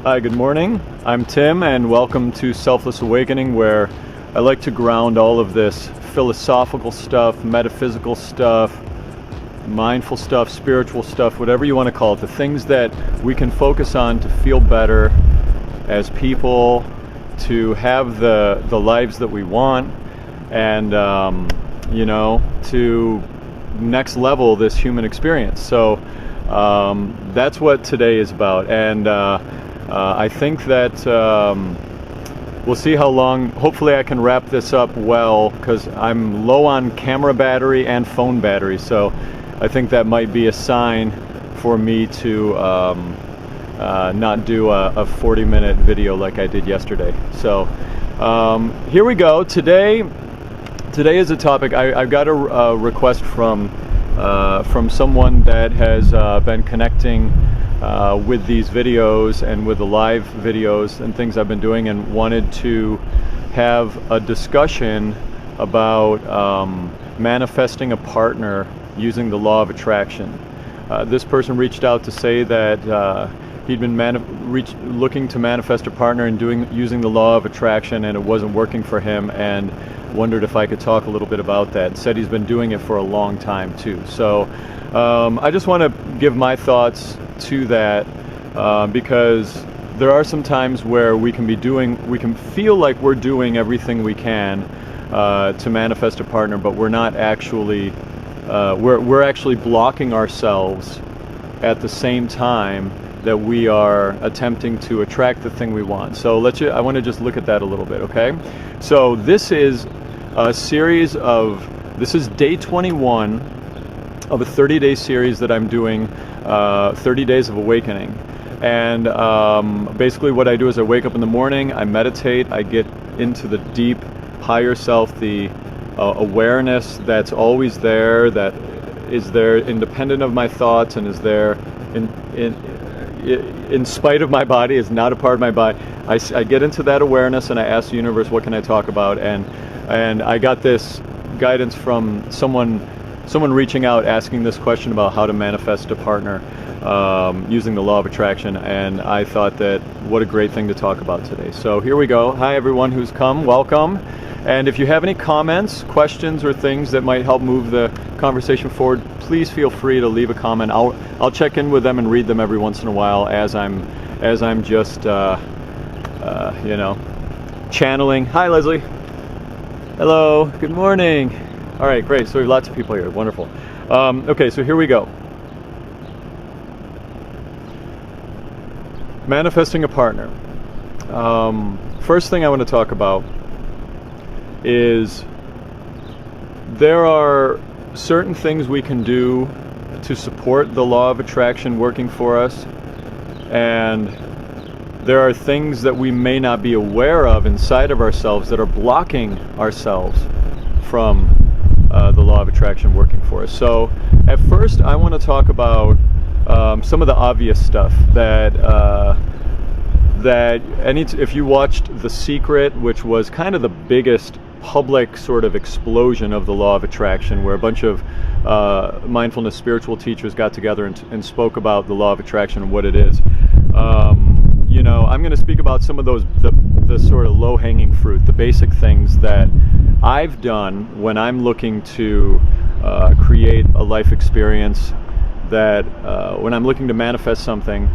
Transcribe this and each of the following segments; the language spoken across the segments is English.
Hi, good morning. I'm Tim, and welcome to Selfless Awakening, where I like to ground all of this philosophical stuff, metaphysical stuff, mindful stuff, spiritual stuff, whatever you want to call it, the things that we can focus on to feel better as people, to have the lives that we want, and to next level this human experience. So that's what today is about, and I think that we'll see how long. Hopefully I can wrap this up well, because I'm low on camera battery and phone battery, so I think that might be a sign for me to not do a 40-minute video like I did yesterday. So here we go. Today is a topic. I got a request from someone that has been connecting with these videos and with the live videos and things I've been doing, and wanted to have a discussion about manifesting a partner using the law of attraction. This person reached out to say that he'd been looking to manifest a partner and using the law of attraction, and it wasn't working for him, and wondered if I could talk a little bit about that. Said he's been doing it for a long time too. So I just want to give my thoughts to that, because there are some times where we can feel like we're doing everything we can to manifest a partner, but we're not actually we're actually blocking ourselves at the same time that we are attempting to attract the thing we want. So I want to just look at that a little bit, okay? So this is a series this is day 21 of a 30-day series that I'm doing, 30 Days of Awakening. And basically what I do is I wake up in the morning, I meditate, I get into the deep, higher self, the awareness that's always there, that is there independent of my thoughts, and is there in spite of my body, is not a part of my body. I get into that awareness and I ask the universe, what can I talk about? And I got this guidance from someone reaching out asking this question about how to manifest a partner using the law of attraction, and I thought that what a great thing to talk about today. So here we go. Hi everyone who's come, welcome. And if you have any comments, questions, or things that might help move the conversation forward, please feel free to leave a comment. I'll check in with them and read them every once in a while as I'm just channeling. Hi Leslie. Hello. Good morning. All right, great. So we have lots of people here. Wonderful. Okay, so here we go. Manifesting a partner. First thing I want to talk about is there are certain things we can do to support the law of attraction working for us, and there are things that we may not be aware of inside of ourselves that are blocking ourselves from the law of attraction working for us. So at first I want to talk about some of the obvious stuff if you watched The Secret, which was kind of the biggest public sort of explosion of the law of attraction, where a bunch of mindfulness spiritual teachers got together and spoke about the law of attraction and what it is. I'm going to speak about some of those, the sort of low-hanging fruit, the basic things that I've done when I'm looking to create a life experience, that when I'm looking to manifest something.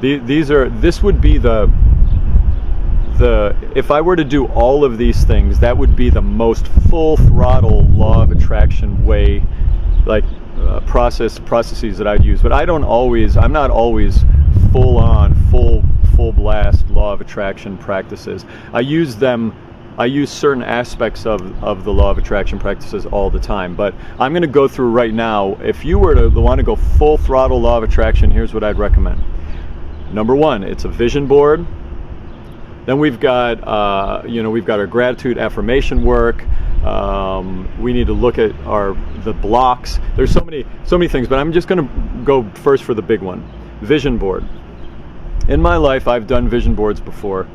This would be if I were to do all of these things, that would be the most full throttle law of attraction way, like processes that I'd use. But I'm not always full blast law of attraction practices. I use certain aspects of the law of attraction practices all the time, but I'm going to go through right now. If you were to want to go full throttle law of attraction, here's what I'd recommend. Number one, it's a vision board. Then we've got our gratitude affirmation work. We need to look at the blocks. There's so many things, but I'm just going to go first for the big one, vision board. In my life, I've done vision boards before,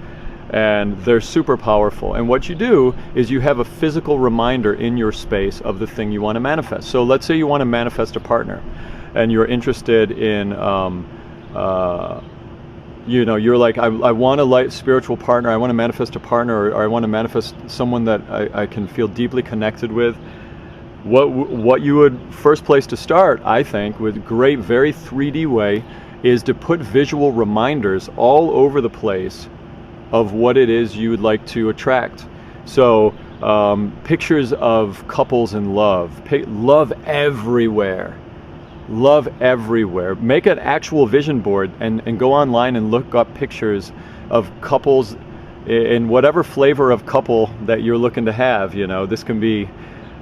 and they're super powerful. And what you do is you have a physical reminder in your space of the thing you want to manifest. So let's say you want to manifest a partner, and you're interested in you're like, I want a spiritual partner, I want to manifest a partner, or I want to manifest someone that I can feel deeply connected with. What you would first place to start, I think, with great, very 3D way, is to put visual reminders all over the place of what it is you would like to attract. So pictures of couples in love, love everywhere. Love everywhere. Make an actual vision board and go online and look up pictures of couples in whatever flavor of couple that you're looking to have. This can be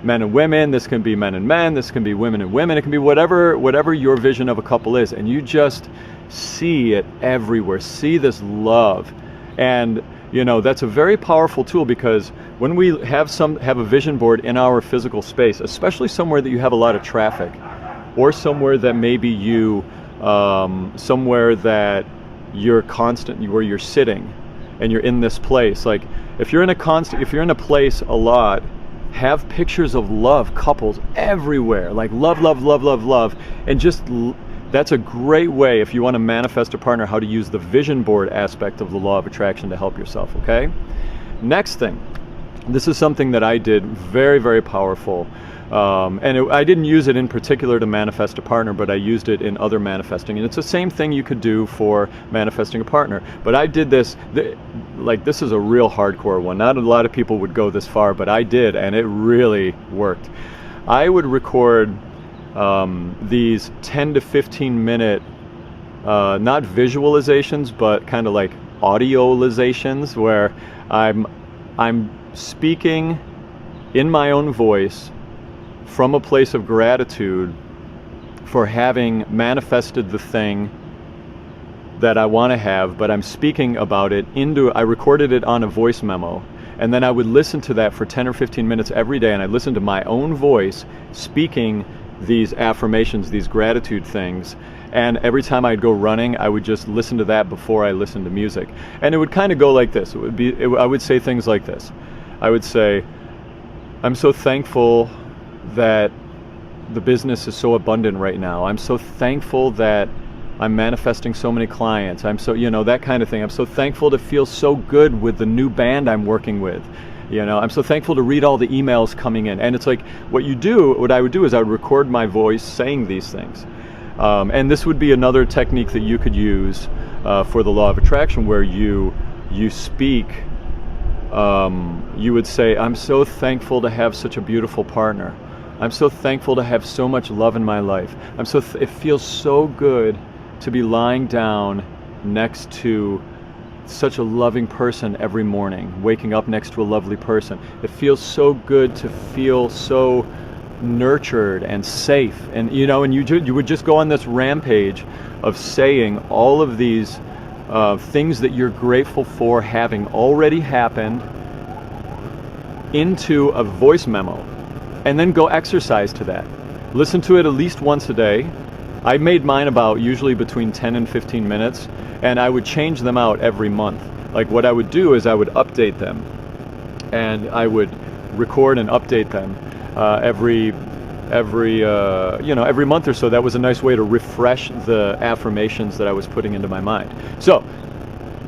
men and women, this can be men and men, this can be women and women, it can be whatever your vision of a couple is, and you just see it everywhere. See this love. And that's a very powerful tool, because when we have a vision board in our physical space, especially somewhere that you have a lot of traffic, or somewhere that maybe somewhere that you're constant, where you're sitting and you're in this place. Like if you're in a place a lot, have pictures of love, couples everywhere, like love, love, love, love, love, and that's a great way, if you want to manifest a partner, how to use the vision board aspect of the law of attraction to help yourself. Okay. Next thing, this is something that I did, very, very powerful. I didn't use it in particular to manifest a partner, but I used it in other manifesting. And it's the same thing you could do for manifesting a partner. But I did this, this is a real hardcore one. Not a lot of people would go this far, but I did, and it really worked. I would record these 10 to 15 minute, not visualizations, but kind of like audiolizations, where I'm speaking in my own voice from a place of gratitude for having manifested the thing that I want to have, but I'm speaking about it I recorded it on a voice memo, and then I would listen to that for 10 or 15 minutes every day, and I listened to my own voice speaking these affirmations, these gratitude things, and every time I'd go running, I would just listen to that before I listened to music. And it would kind of go like this. I would say things like this. I would say, I'm so thankful that the business is so abundant right now. I'm so thankful that I'm manifesting so many clients. I'm so, that kind of thing. I'm so thankful to feel so good with the new band I'm working with. I'm so thankful to read all the emails coming in. And it's like, what I would do is I would record my voice saying these things. And this would be another technique that you could use for the law of attraction, where you speak, you would say, I'm so thankful to have such a beautiful partner. I'm so thankful to have so much love in my life. It feels so good to be lying down next to such a loving person every morning, waking up next to a lovely person. It feels so good to feel so nurtured and safe. And and you would just go on this rampage of saying all of these things that you're grateful for having already happened into a voice memo. And then go exercise to that. Listen to it at least once a day. I made mine about usually between 10 and 15 minutes, and I would change them out every month. Like what I would do is I would update them, and I would record and update them every month or so. That was a nice way to refresh the affirmations that I was putting into my mind. So,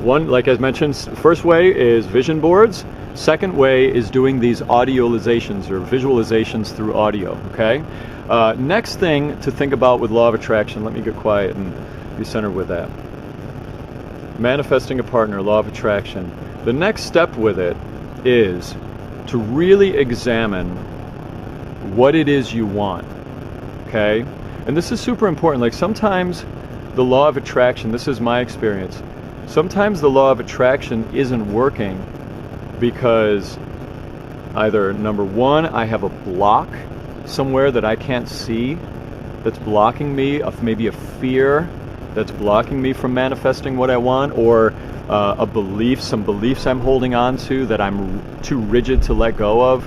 like I mentioned, first way is vision boards. Second way is doing these audiolizations or visualizations through audio, okay? Next thing to think about with law of attraction, let me get quiet and be centered with that. Manifesting a partner, law of attraction. The next step with it is to really examine what it is you want, okay? And this is super important. Like sometimes the law of attraction, this is my experience, sometimes the law of attraction isn't working because either, number one, I have a block somewhere that I can't see that's blocking me, of maybe a fear that's blocking me from manifesting what I want, or some beliefs I'm holding on to that I'm too rigid to let go of,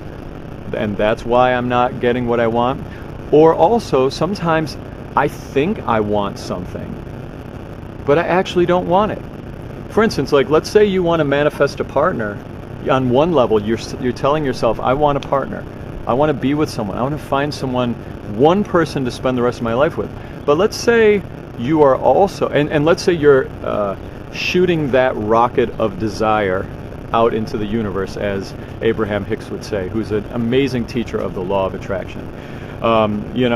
and that's why I'm not getting what I want. Or also, sometimes I think I want something, but I actually don't want it. For instance, like let's say you want to manifest a partner. On one level, you're telling yourself, I want a partner. I want to be with someone. I want to find someone, one person to spend the rest of my life with. But let's say you are also, and let's say you're shooting that rocket of desire out into the universe, as Abraham Hicks would say, who's an amazing teacher of the law of attraction.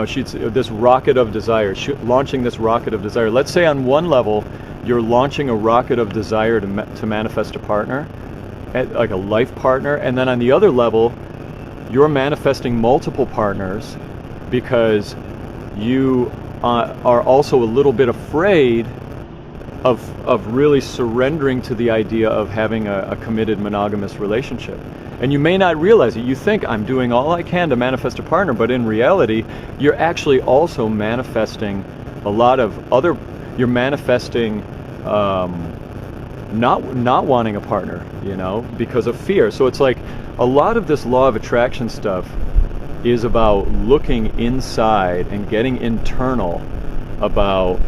She's this rocket of desire, launching this rocket of desire. Let's say on one level, you're launching a rocket of desire to manifest a partner, like a life partner, and then on the other level, you're manifesting multiple partners because you are also a little bit afraid of really surrendering to the idea of having a committed monogamous relationship. And you may not realize it. You think, I'm doing all I can to manifest a partner, but in reality, you're actually also manifesting a lot of other, you're manifesting not wanting a partner, because of fear. So it's like a lot of this law of attraction stuff is about looking inside and getting internal about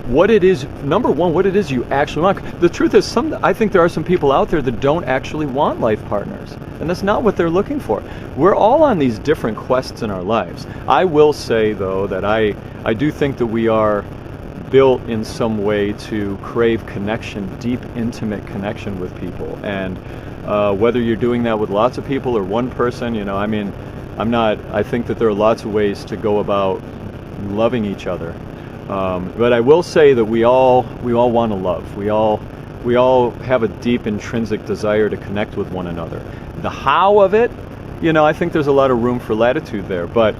what it is, number one, what it is you actually want. The truth is, I think there are some people out there that don't actually want life partners, and that's not what they're looking for. We're all on these different quests in our lives. I will say, though, that I do think that we are built in some way to crave connection, deep, intimate connection with people. And whether you're doing that with lots of people or one person, I think that there are lots of ways to go about loving each other. But I will say that we all want to love. We all have a deep intrinsic desire to connect with one another. The how of it, I think there's a lot of room for latitude there. But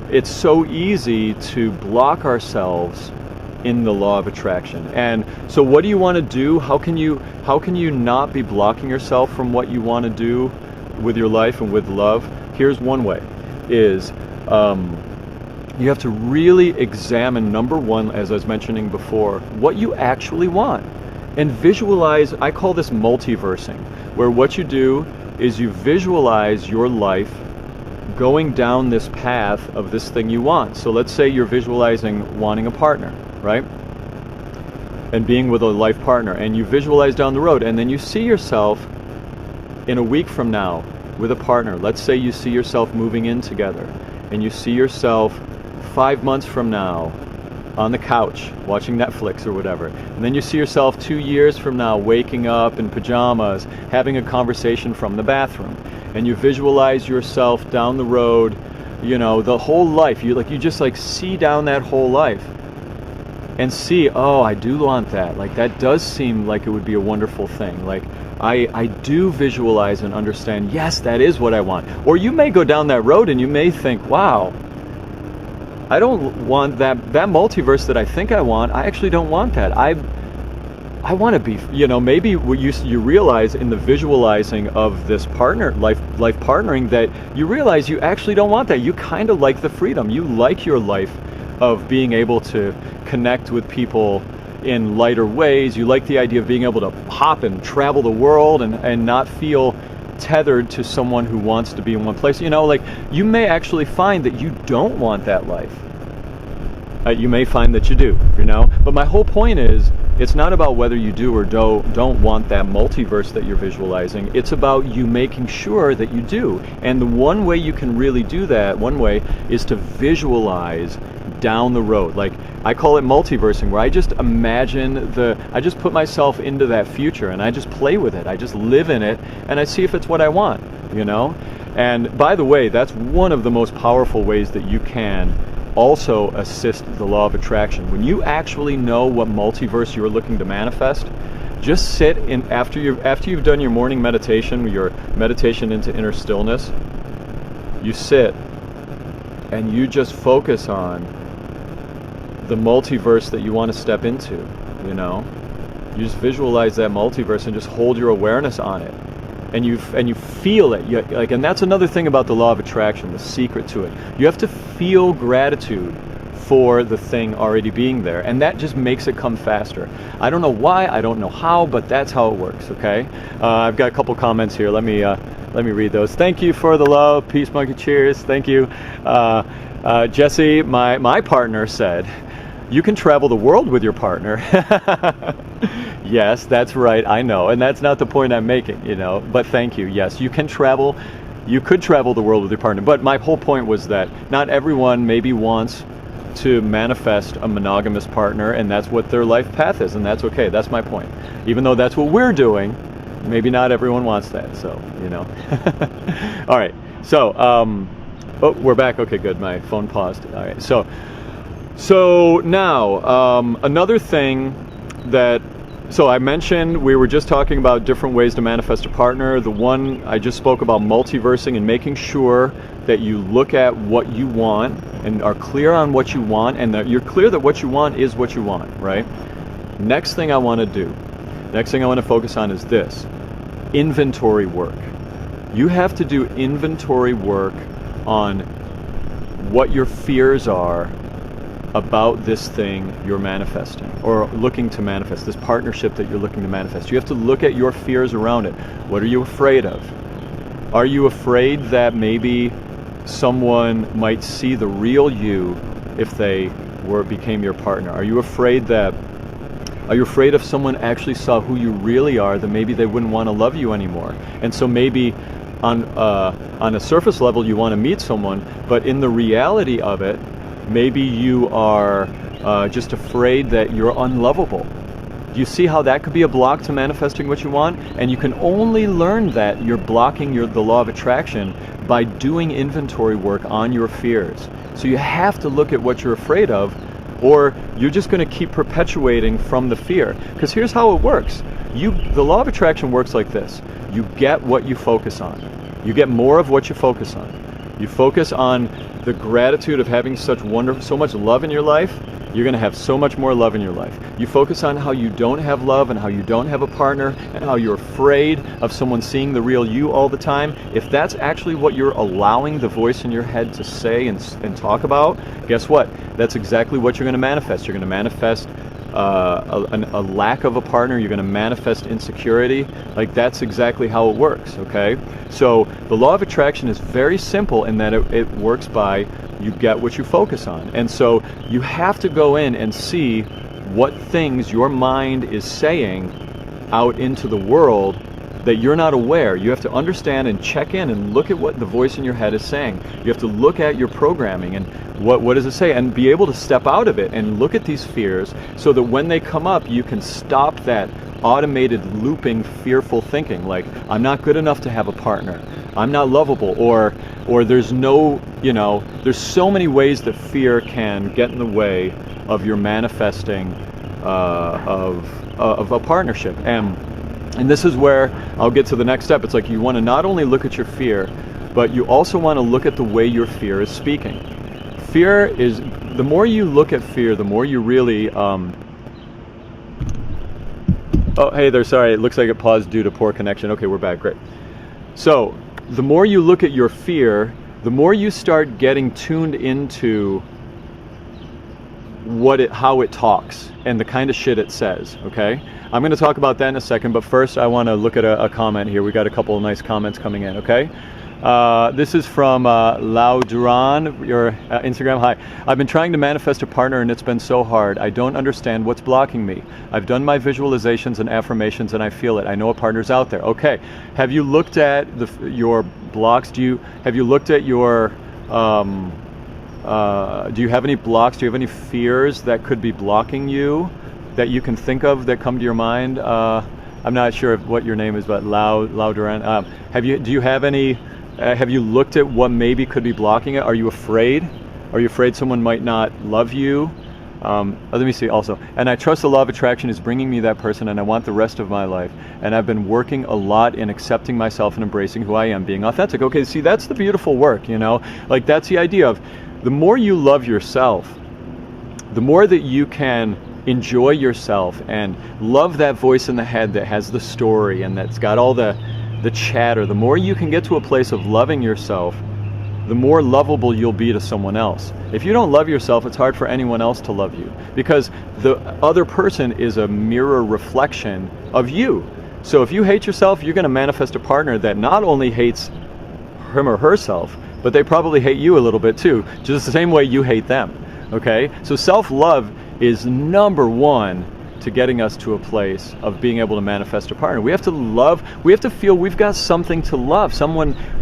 it's so easy to block ourselves in the law of attraction. And so, what do you want to do? How can you not be blocking yourself from what you want to do with your life and with love? Here's one way: is you have to really examine, number one, as I was mentioning before, what you actually want, and visualize. I call this multiversing, where what you do is you visualize your life going down this path of this thing you want. So let's say you're visualizing wanting a partner, right? And being with a life partner, and you visualize down the road, and then you see yourself in a week from now with a partner. Let's say you see yourself moving in together, and you see yourself 5 months from now on the couch watching Netflix or whatever, and then you see yourself 2 years from now waking up in pajamas having a conversation from the bathroom, and you visualize yourself down the road, the whole life. You just see down that whole life and see, oh, I do want that. Like, that does seem like it would be a wonderful thing. Like, I do visualize and understand, yes, that is what I want. Or you may go down that road and you may think, wow, I don't want that multiverse that I think I want. I actually don't want that. I want to be, maybe what you realize in the visualizing of this life partnering, that you realize you actually don't want that. You kind of like the freedom. You like your life of being able to connect with people in lighter ways. You like the idea of being able to hop and travel the world and not feel tethered to someone who wants to be in one place. You may actually find that you don't want that life. You may find that you do, But my whole point is, it's not about whether you do or don't want that multiverse that you're visualizing. It's about you making sure that you do. And the one way you can really do that, one way, is to visualize down the road. Like, I call it multiversing, where I just imagine I just put myself into that future and I just play with it. I just live in it and I see if it's what I want, And by the way, that's one of the most powerful ways that you can also assist the law of attraction. When you actually know what multiverse you're looking to manifest, just sit in after you've done your morning meditation, your meditation into inner stillness, you sit and you just focus on the multiverse that you want to step into, You just visualize that multiverse and just hold your awareness on it. And you feel it. And that's another thing about the law of attraction, the secret to it. You have to feel gratitude for the thing already being there, and that just makes it come faster. I don't know why, I don't know how, but that's how it works. Okay, I've got a couple comments here. Let me read those. Thank you for the love, peace monkey, cheers. Thank you, Jesse. My partner said, you can travel the world with your partner. Yes, that's right, I know. And that's not the point I'm making, But thank you. Yes, you could travel the world with your partner. But my whole point was that not everyone maybe wants to manifest a monogamous partner, and that's what their life path is, and that's okay. That's my point. Even though that's what we're doing, maybe not everyone wants that, so, you know. All right, so, oh, we're back. Okay, good. My phone paused. All right, so now, another thing that, so I mentioned we were just talking about different ways to manifest a partner. The one I just spoke about, multiversing, and making sure that you look at what you want and are clear on what you want, and that you're clear that what you want is what you want, right? Next thing I want to focus on is this: inventory work. You have to do inventory work on what your fears are about this thing you're manifesting or looking to manifest, this partnership that you're looking to manifest. You have to look at your fears around it. What are you afraid of? Are you afraid that maybe someone might see the real you if they became your partner? Are you afraid if someone actually saw who you really are, that maybe they wouldn't want to love you anymore? And so maybe on a surface level you want to meet someone, but in the reality of it, maybe you are just afraid that you're unlovable. Do you see how that could be a block to manifesting what you want? And you can only learn that you're blocking the law of attraction by doing inventory work on your fears. So you have to look at what you're afraid of, or you're just going to keep perpetuating from the fear. Because here's how it works. The law of attraction works like this. You get what you focus on. You get more of what you focus on. You focus on the gratitude of having so much love in your life, you're going to have so much more love in your life. You focus on how you don't have love and how you don't have a partner and how you're afraid of someone seeing the real you all the time. If that's actually what you're allowing the voice in your head to say and talk about, guess what? That's exactly what you're going to manifest. You're going to manifest a lack of a partner. You're going to manifest insecurity. Like, that's exactly how it works, okay? So the law of attraction is very simple in that it works by you get what you focus on. And so you have to go in and see what things your mind is saying out into the world that you're not aware. You have to understand and check in and look at what the voice in your head is saying. You have to look at your programming and what does it say, and be able to step out of it and look at these fears so that when they come up, you can stop that automated looping fearful thinking, like, I'm not good enough to have a partner, I'm not lovable, or there's no, there's so many ways that fear can get in the way of your manifesting of a partnership. And this is where I'll get to the next step. It's like you want to not only look at your fear, but you also want to look at the way your fear is speaking. Fear is, the more you look at fear, the more you really, oh, hey there, sorry, it looks like it paused due to poor connection. Okay, we're back, great. So, the more you look at your fear, the more you start getting tuned into how it talks and the kind of shit it says, okay? I'm going to talk about that in a second, but first I want to look at a comment here. We got a couple of nice comments coming in, okay? This is from Lau Duran, your Instagram. Hi, I've been trying to manifest a partner and it's been so hard. I don't understand what's blocking me. I've done my visualizations and affirmations and I feel it. I know a partner's out there. Okay, have you looked at your blocks? Have you looked at your, do you have any blocks? Do you have any fears that could be blocking you that you can think of that come to your mind? I'm not sure what your name is, but Lau Duran. Do you have any? Have you looked at what maybe could be blocking it? Are you afraid? Are you afraid someone might not love you? Let me see also. And I trust the law of attraction is bringing me that person and I want the rest of my life. And I've been working a lot in accepting myself and embracing who I am, being authentic. Okay, see, that's the beautiful work, Like, that's the idea of the more you love yourself, the more that you can enjoy yourself and love that voice in the head that has the story and that's got all the chatter. The more you can get to a place of loving yourself, the more lovable you'll be to someone else. If you don't love yourself, it's hard for anyone else to love you because the other person is a mirror reflection of you. So if you hate yourself, you're going to manifest a partner that not only hates him or herself, but they probably hate you a little bit too, just the same way you hate them. Okay? So self-love is number one to getting us to a place of being able to manifest a partner. We have to love, we have to feel we've got something to love.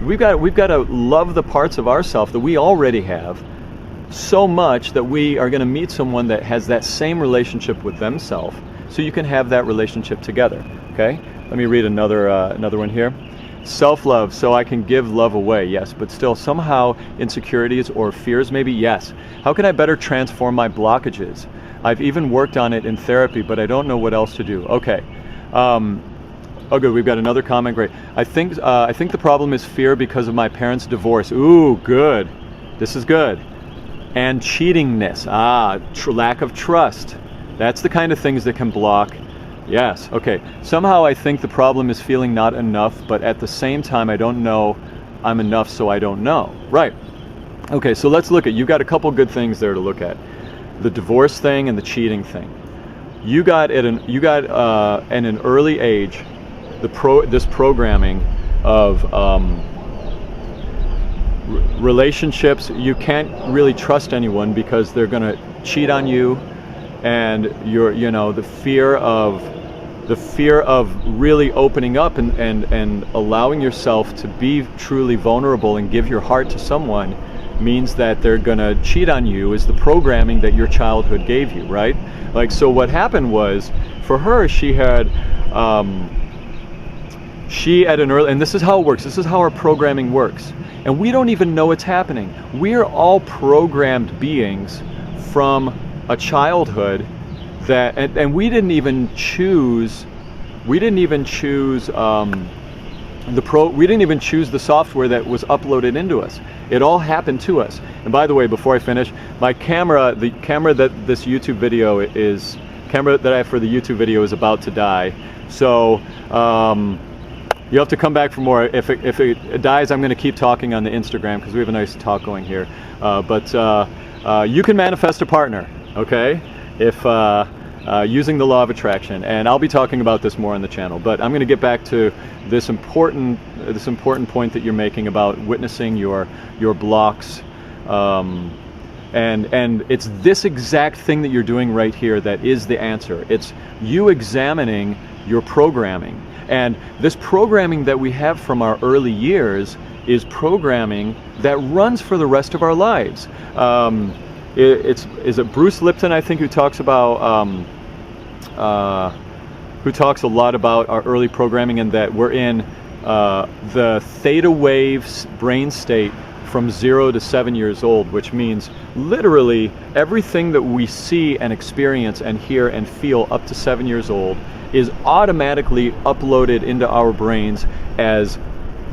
We've got to love the parts of ourselves that we already have so much that we are going to meet someone that has that same relationship with themselves, so you can have that relationship together. Okay, let me read another one here. Self-love, so I can give love away, yes, but still somehow insecurities or fears maybe, yes. How can I better transform my blockages? I've even worked on it in therapy, but I don't know what else to do. Okay. Oh, good. We've got another comment. Great. I think the problem is fear because of my parents' divorce. Ooh, good. This is good. And cheatingness. Lack of trust. That's the kind of things that can block. Yes. Okay. Somehow I think the problem is feeling not enough, but at the same time I don't know I'm enough, so I don't know. Right. Okay. So let's look at. You've got a couple good things there to look at. The divorce thing and the cheating thing. You got at an early age this programming of relationships. You can't really trust anyone because they're going to cheat on you, and the fear of really opening up and allowing yourself to be truly vulnerable and give your heart to someone means that they're going to cheat on you, is the programming that your childhood gave you, right? Like, so what happened was, for her, she at an early, and this is how it works, this is how our programming works, and we don't even know it's happening. We're all programmed beings from a childhood that, and we didn't even choose the software that was uploaded into us. It all happened to us. And by the way, before I finish, the camera that I have for the YouTube video is about to die. So you have to come back for more. If it dies, I'm going to keep talking on the Instagram because we have a nice talk going here. But you can manifest a partner, okay? If using the law of attraction, and I'll be talking about this more on the channel. But I'm going to get back to this important point that you're making about witnessing your blocks, and it's this exact thing that you're doing right here that is the answer. It's you examining your programming, and this programming that we have from our early years is programming that runs for the rest of our lives. Is it Bruce Lipton, I think, who talks about who talks a lot about our early programming, and that we're in the theta waves brain state from 0 to 7 years old, which means literally everything that we see and experience and hear and feel up to 7 years old is automatically uploaded into our brains as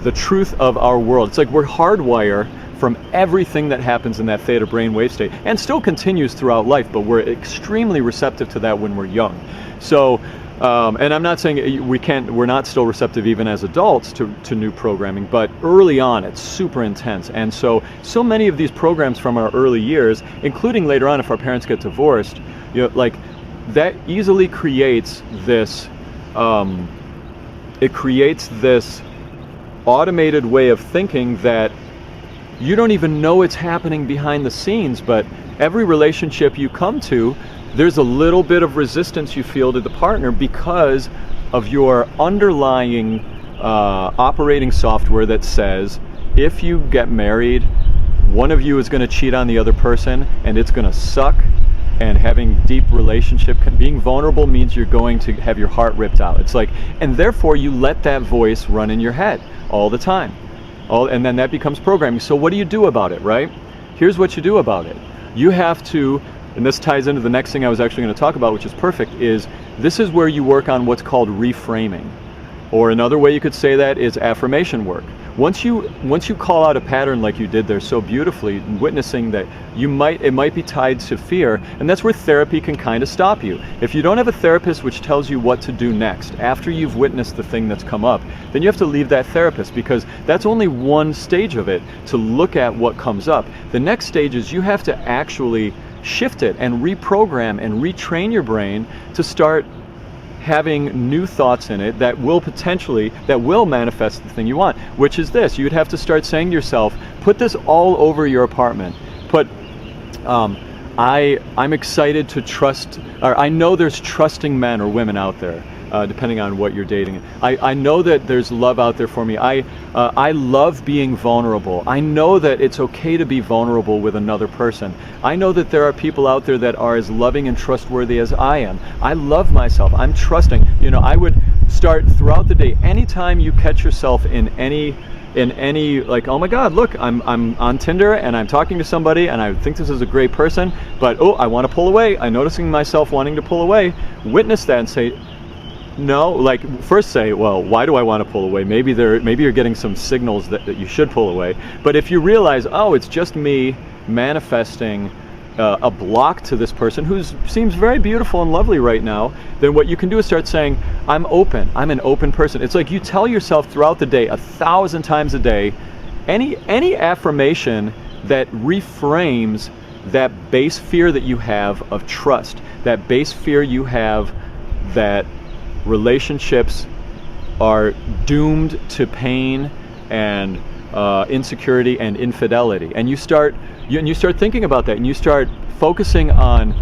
the truth of our world. It's like we're hardwired from everything that happens in that theta brainwave state, and still continues throughout life, but we're extremely receptive to that when we're young. So, and I'm not saying we're not still receptive even as adults to new programming, but early on it's super intense. And so many of these programs from our early years, including later on if our parents get divorced, like that easily creates this, it creates this automated way of thinking that you don't even know it's happening behind the scenes, but every relationship you come to, there's a little bit of resistance you feel to the partner because of your underlying operating software that says if you get married, one of you is going to cheat on the other person and it's going to suck, and having deep relationship, being vulnerable means you're going to have your heart ripped out. It's like, and therefore you let that voice run in your head all the time. And then that becomes programming. So what do you do about it, right? Here's what you do about it. You have to, and this ties into the next thing I was actually going to talk about, which is perfect, is this is where you work on what's called reframing. Or another way you could say that is affirmation work. Once you call out a pattern like you did there so beautifully, witnessing that it might be tied to fear, and that's where therapy can kind of stop you. If you don't have a therapist which tells you what to do next after you've witnessed the thing that's come up, then you have to leave that therapist, because that's only one stage of it, to look at what comes up. The next stage is you have to actually shift it and reprogram and retrain your brain to start having new thoughts in it that will manifest the thing you want, which is this. You'd have to start saying to yourself, put this all over your apartment. Put, I'm excited to trust, or I know there's trusting men or women out there depending on what you're dating. I know that there's love out there for me. I love being vulnerable. I know that it's okay to be vulnerable with another person. I know that there are people out there that are as loving and trustworthy as I am. I love myself. I'm trusting. You know, I would start throughout the day. Anytime you catch yourself in any like, oh my God, look, I'm on Tinder and I'm talking to somebody and I think this is a great person, but oh, I want to pull away. I'm noticing myself wanting to pull away. Witness that and say, no, like first say, well, why do I want to pull away? Maybe you're getting some signals that you should pull away. But if you realize, oh, it's just me manifesting a block to this person who seems very beautiful and lovely right now, then what you can do is start saying, I'm open. I'm an open person. It's like you tell yourself throughout the day, 1,000 times a day, any affirmation that reframes that base fear that you have of trust, that base fear you have that relationships are doomed to pain and insecurity and infidelity, and you start thinking about that, and you start focusing on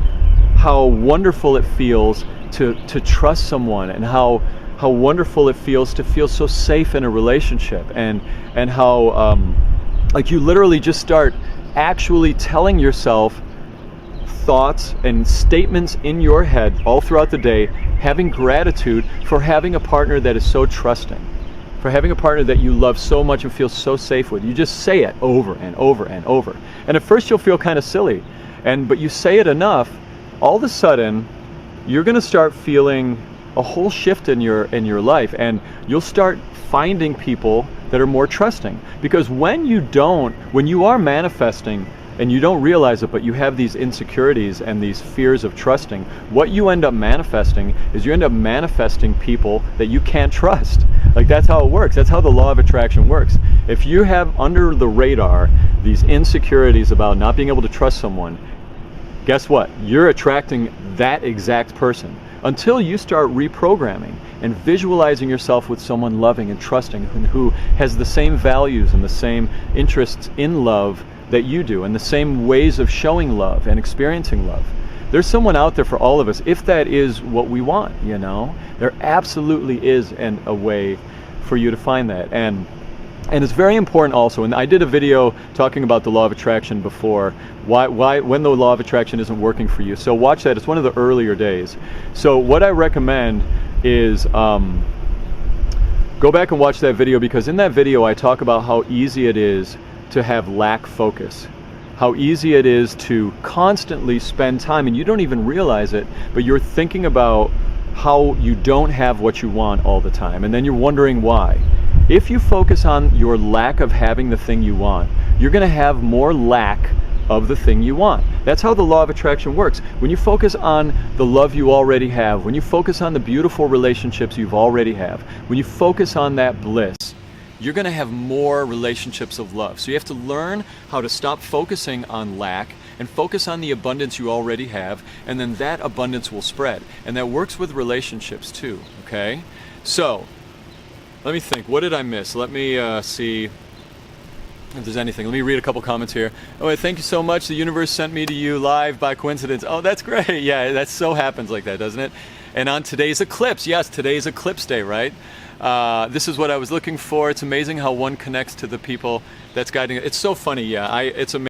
how wonderful it feels to trust someone, and how wonderful it feels to feel so safe in a relationship, and how like you literally just start actually telling yourself thoughts and statements in your head all throughout the day, having gratitude for having a partner that is so trusting, for having a partner that you love so much and feel so safe with. You just say it over and over and over. And at first you'll feel kind of silly, but you say it enough, all of a sudden you're going to start feeling a whole shift in your life, and you'll start finding people that are more trusting. Because when you are manifesting and you don't realize it, but you have these insecurities and these fears of trusting, what you end up manifesting is you end up manifesting people that you can't trust. Like, that's how it works. That's how the law of attraction works. If you have under the radar these insecurities about not being able to trust someone, guess what? You're attracting that exact person until you start reprogramming and visualizing yourself with someone loving and trusting who has the same values and the same interests in love that you do, and the same ways of showing love and experiencing love. There's someone out there for all of us, if that is what we want, you know. There absolutely is a way for you to find that. And it's very important also, and I did a video talking about the law of attraction before, why when the law of attraction isn't working for you. So watch that. It's one of the earlier days. So what I recommend is go back and watch that video, because in that video I talk about how easy it is to have lack focus, how easy it is to constantly spend time, and you don't even realize it, but you're thinking about how you don't have what you want all the time, and then you're wondering why. If you focus on your lack of having the thing you want, you're going to have more lack of the thing you want. That's how the law of attraction works. When you focus on the love you already have, when you focus on the beautiful relationships you've already have, when you focus on that bliss, you're going to have more relationships of love. So you have to learn how to stop focusing on lack and focus on the abundance you already have, and then that abundance will spread. And that works with relationships too, okay? So, let me think. What did I miss? Let me see if there's anything. Let me read a couple comments here. Oh, thank you so much. The universe sent me to you live by coincidence. Oh, that's great. Yeah, that so happens like that, doesn't it? And on today's eclipse. Yes, today's eclipse day, right? This is what I was looking for. It's amazing how one connects to the people that's guiding it. It's so funny, yeah. It's amazing.